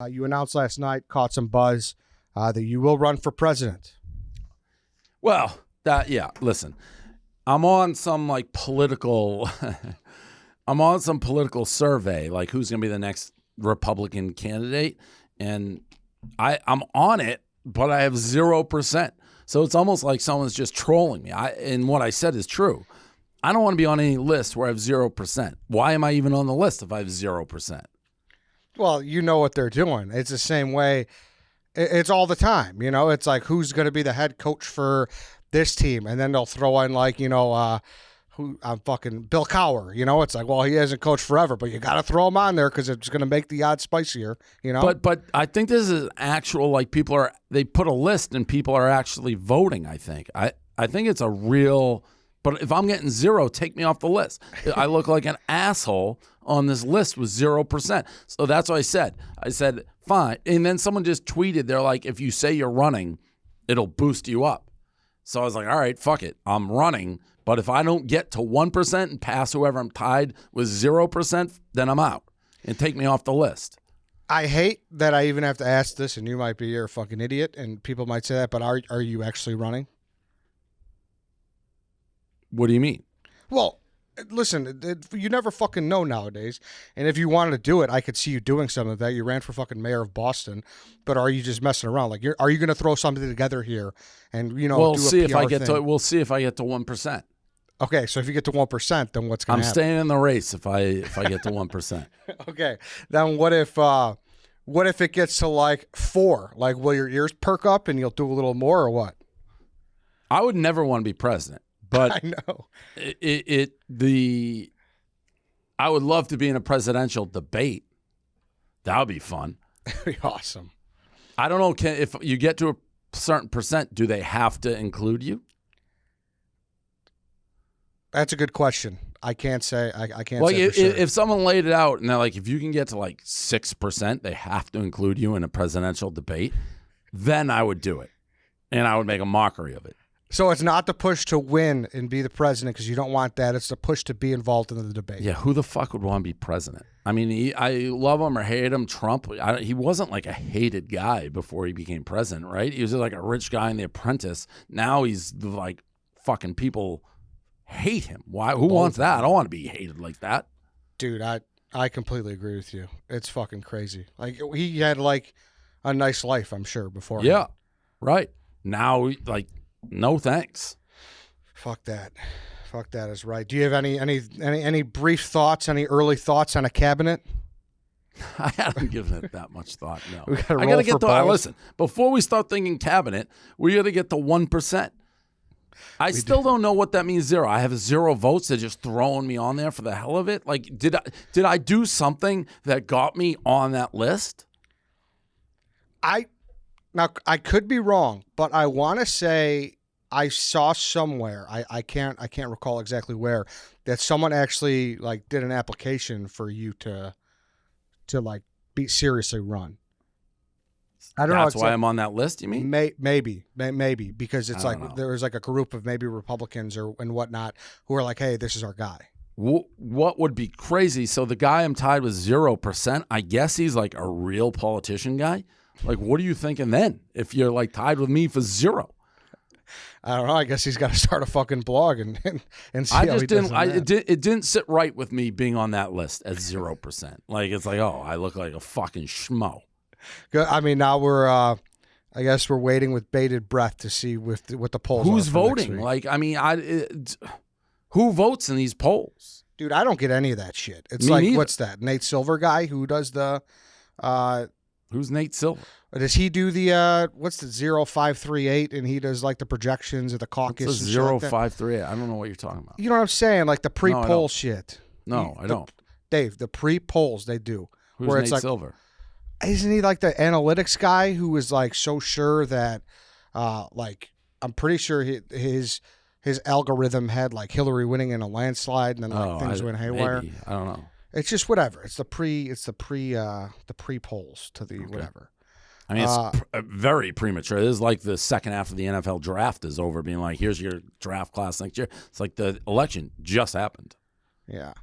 You announced last night, caught some buzz, that you will run for president. Well, listen, I'm on some political I'm on some political survey, like who's going to be the next Republican candidate, and I'm on it, but I have 0%. So it's almost like someone's just trolling me. And what I said is true. I don't want to be on any list where I have 0%. Why am I even on the list if I have 0%? Well, you know what they're doing. It's the same way. It's all the time. It's like, who's going to be the head coach for this team? And then they'll throw in fucking Bill Cowher. It's like, well, he hasn't coached forever, but you got to throw him on there because it's going to make the odds spicier, But I think this is actual, they put a list and people are actually voting, I think. I think it's a real, but if I'm getting 0, take me off the list. I look like an asshole on this list with 0%. So that's what I said. I said, fine. And then someone just tweeted, they're like, if you say you're running, it'll boost you up. So I was like, all right, fuck it. I'm running. But if I don't get to 1% and pass whoever I'm tied with 0%, then I'm out and take me off the list. I hate that I even have to ask this, and you might be, you're a fucking idiot, and people might say that, but are you actually running? What do you mean? Well, listen, you never fucking know nowadays. And if you wanted to do it, I could see you doing some of that. You ran for fucking mayor of Boston, but are you just messing around? Like, are you going to throw something together here and we'll do see a if PR I get thing? to. We'll see if I get to 1%. Okay, so if you get to 1%, then what's going to happen? I'm staying in the race if I get to 1%. Okay, then what if it gets to 4? Like, will your ears perk up and you'll do a little more, or what? I would never want to be president. But I know I would love to be in a presidential debate. That would be fun. That'd be awesome. I don't know. If you get to a certain percent, do they have to include you? That's a good question. I can't say. I can't. Well, say for sure. If someone laid it out and they're like, if you can get to 6%, they have to include you in a presidential debate. Then I would do it, and I would make a mockery of it. So it's not the push to win and be the president because you don't want that. It's the push to be involved in the debate. Yeah, who the fuck would want to be president? I mean, I love him or hate him. Trump, he wasn't a hated guy before he became president, right? He was just a rich guy in The Apprentice. Now he's fucking people hate him. Why? Who wants that? I don't want to be hated like that. Dude, I completely agree with you. It's fucking crazy. He had a nice life, I'm sure, before. Yeah, right. Now, no thanks. Fuck that. Fuck that is right. Do you have any brief thoughts, any early thoughts on a cabinet? I haven't given it that much thought, no. I gotta get listen, before we start thinking cabinet, we got to get to 1%. I still don't know what that means, 0. I have 0 votes. They're just throwing me on there for the hell of it. Did I do something that got me on that list? Now, I could be wrong, but I want to say I saw somewhere, I can't recall exactly where, that someone actually did an application for you to be seriously run. I don't know. That's why I'm on that list, you mean? Maybe because it's there was a group of maybe Republicans and whatnot who are like, hey, this is our guy. What would be crazy? So the guy I'm tied with 0%, I guess he's a real politician guy. What are you thinking then if you're tied with me for 0? I don't know. I guess he's got to start a fucking blog and see how he does. It didn't sit right with me being on that list at 0%. I look like a fucking schmo. I mean, now we're I guess we're waiting with bated breath to see what the polls who's are voting. Who votes in these polls? Dude, I don't get any of that shit. It's Me neither. What's that? Nate Silver guy who does the Who's Nate Silver? Does he do the what's the 0538 and he does the projections of the caucus? What's the 0538? I don't know what you're talking about. You know what I'm saying? The pre-poll shit. No, I don't. Dave, the pre-polls they do. Who's where Nate it's Silver? Isn't he the analytics guy who is so sure that I'm pretty sure his algorithm had Hillary winning in a landslide and then things went haywire. Maybe. I don't know. It's just whatever. It's the pre-polls to the whatever. I mean, it's very premature. This is the second half of the NFL draft is over, being here's your draft class next year. It's the election just happened. Yeah.